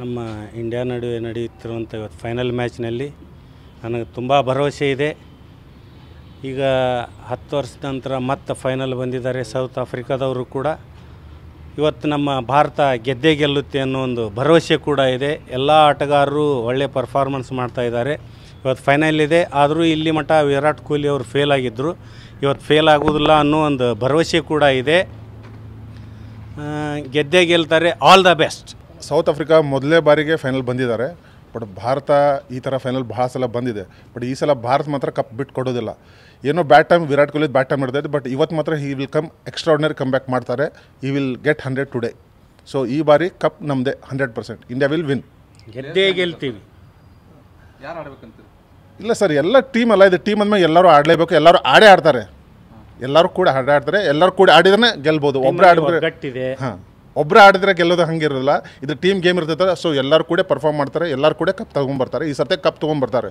ನಮ್ಮ ಇಂಡಿಯಾ ನಡುವೆ ನಡೆಯುತ್ತಿರುವಂಥ ಇವತ್ತು ಫೈನಲ್ ಮ್ಯಾಚ್ನಲ್ಲಿ ನನಗೆ ತುಂಬ ಭರವಸೆ ಇದೆ. ಈಗ 10 ವರ್ಷದ ನಂತರ ಮತ್ತೆ ಫೈನಲ್ ಬಂದಿದ್ದಾರೆ ಸೌತ್ ಆಫ್ರಿಕಾದವರು ಕೂಡ. ಇವತ್ತು ನಮ್ಮ ಭಾರತ ಗೆದ್ದೇ ಗೆಲ್ಲುತ್ತೆ ಅನ್ನೋ ಒಂದು ಭರವಸೆ ಕೂಡ ಇದೆ. ಎಲ್ಲ ಆಟಗಾರರು ಒಳ್ಳೆ ಪರ್ಫಾರ್ಮೆನ್ಸ್ ಮಾಡ್ತಾಯಿದ್ದಾರೆ. ಇವತ್ತು ಫೈನಲ್ ಇದೆ, ಆದರೂ ಇಲ್ಲಿ ಮಟ್ಟ ವಿರಾಟ್ ಕೊಹ್ಲಿ ಅವರು ಫೇಲ್ ಆಗಿದ್ದರು. ಇವತ್ತು ಫೇಲ್ ಆಗೋದಿಲ್ಲ ಅನ್ನೋ ಒಂದು ಭರವಸೆ ಕೂಡ ಇದೆ. ಗೆದ್ದೇ ಗೆಲ್ತಾರೆ. All the best. South Africa ಮೊದಲೇ ಬಾರಿಗೆ ಫೈನಲ್ ಬಂದಿದ್ದಾರೆ. ಬಟ್ ಭಾರತ ಈ ಥರ ಫೈನಲ್ ಭಾಳ ಸಲ ಬಂದಿದೆ. ಬಟ್ ಈ ಸಲ ಭಾರತ ಮಾತ್ರ ಕಪ್ ಬಿಟ್ಟು ಕೊಡೋದಿಲ್ಲ. ಏನೋ bad time Virat Kohli bad time ಇರ್ತದೆ. ಬಟ್ ಇವತ್ತು ಮಾತ್ರ he will come extraordinary come back ಮಾಡ್ತಾರೆ. ಈ ವಿಲ್ ಗೆಟ್ 100 ಟುಡೇ. ಸೊ ಈ ಬಾರಿ ಕಪ್ ನಮ್ಮದೇ 100%. India will win. ಗೆದ್ದೇ ಗೆಲ್ತೀವಿ. ಯಾರು ಆಡ್ಬೇಕಂತ? ಇಲ್ಲ ಸರ್, ಎಲ್ಲ ಟೀಮ್ ಅಲ್ಲ ಇದು. ಟೀಮ್ ಅಂದಮೇಲೆ ಎಲ್ಲರೂ ಆಡಲೇಬೇಕು. ಎಲ್ಲರೂ ಆಡ್ತಾರೆ. ಎಲ್ಲರೂ ಕೂಡ ಆಡ್ತಾರೆ. ಎಲ್ಲರೂ ಕೂಡ ಆಡಿದ್ರೆ ಗೆಲ್ಬೋದು. ಒಬ್ಬರೇ ಆಡಿದ್ರೆ ಗಟ್ಟಿದೆ. ಹಾಂ, ಒಬ್ಬರೇ ಆಡಿದ್ರೆ ಗೆಲ್ಲೋದು ಹಂಗಿರೋಲ್ಲ. ಇದು ಟೀಮ್ ಗೇಮ್ ಇರ್ತೈತೆ. ಸೊ ಎಲ್ಲರೂ ಕೂಡ ಪರ್ಫಾರ್ಮ್ ಮಾಡ್ತಾರೆ. ಎಲ್ಲರೂ ಕೂಡ ಕಪ್ ತೊಗೊಂಬರ್ತಾರೆ. ಈ ಸರ್ತಿ ಕಪ್ ತೊಗೊಂಬರ್ತಾರೆ.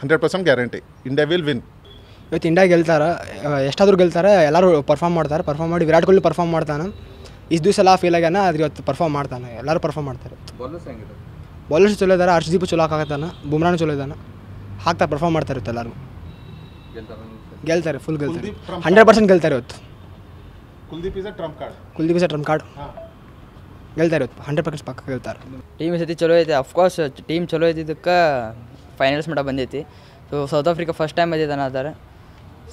100% ಗ್ಯಾರಂಟಿ. India will win. ಇವತ್ತು ಇಂಡಿಯಾ ಗೆಲ್ತಾರೆ. ಎಷ್ಟಾದರೂ ಗೆಲ್ತಾರೆ. ಎಲ್ಲರೂ ಪರ್ಫಾರ್ಮ್ ಮಾಡ್ತಾರೆ. ಪರ್ಫಾರ್ಮ್ ಮಾಡಿ ವಿರಾಟ್ ಕೊಹ್ಲಿ ಪರ್ಫಾರ್ಮ್ ಮಾಡ್ತಾನೆ. ಇಷ್ಟು ದಿವಸ ಎಲ್ಲ ಫೇಲ್ ಆಗ್ಯಾನ, ಆದ್ರೆ ಇವತ್ತು ಪರ್ಫಾರ್ಮ್ ಮಾಡ್ತಾನೆ. ಎಲ್ಲರೂ ಪರ್ಫಾರ್ಮ್ ಮಾಡ್ತಾರೆ. ಬೌಲರ್ಸ್ ಚಲೋ ಇದ್ದಾರೆ. ಹರ್ಷದೀಪ್ ಚಲೋ ಹಾಕತ್ತಾನೆ. ಬುಮ್ರಾನು ಚಲೋ ಇದ್ದಾನೆ. ಹಾಕ್ತಾರೆ, ಪರ್ಫಾರ್ಮ್ ಮಾಡ್ತಾರೆ ಇವತ್ತು. ಎಲ್ಲರೂ ಗೆಲ್ತಾರೆ. ಫುಲ್ ಗೆಲ್ತಾರೆ. 100% ಗೆಲ್ತಾರೆ ಇವತ್ತು. Kuldeep is A Trump card. ಗೆಲ್ತಾರೆ ಇವತ್ತು. 100% ಪಕ್ಕ ಗೆಲ್ತಾರೆ. ಟೀಮ್ ಈ ಸತಿ ಚಲೋ ಐತೆ. ಅಫ್ಕೋರ್ಸ್ ಟೀಮ್ ಚಲೋ ಐತಿದ್ದಕ್ಕೆ ಫೈನಲ್ಸ್ ಮಟ್ಟ ಬಂದೈತಿ. So south Africa first time ಬಂದಿದ್ದಾನೆ ಅದಾರೆ.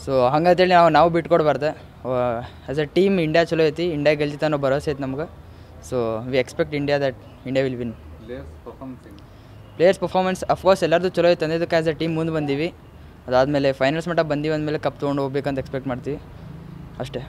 ಸೊ ಹಂಗಂತೇಳಿ ನಾವು ಬಿಟ್ಕೊಡ್ಬಾರ್ದು. ಆ್ಯಸ್ ಅ ಟೀಮ್ ಇಂಡಿಯಾ ಚಲೋ ಐತಿ. ಇಂಡಿಯಾ ಗೆಲ್ತಿತ್ತು ಅನ್ನೋ ಭರವಸೆ ಐತೆ ನಮ್ಗೆ. So we expect India will win. Players performance of course ಎಲ್ಲರದು ಚಲೋ ಐತೆ. ಅಂದಿದ್ದಕ್ಕೆ ಆ್ಯಸ್ ಅ ಟೀಮ್ ಮುಂದೆ ಬಂದೀವಿ. ಅದಾದಮೇಲೆ ಫೈನಲ್ಸ್ ಮಟ್ಟ ಬಂದೀವಿ ಅಂದಮೇಲೆ ಕಪ್ ತೊಗೊಂಡು ಹೋಗ್ಬೇಕಂತ ಎಕ್ಸ್ಪೆಕ್ಟ್ ಮಾಡ್ತೀವಿ ಅಷ್ಟೇ.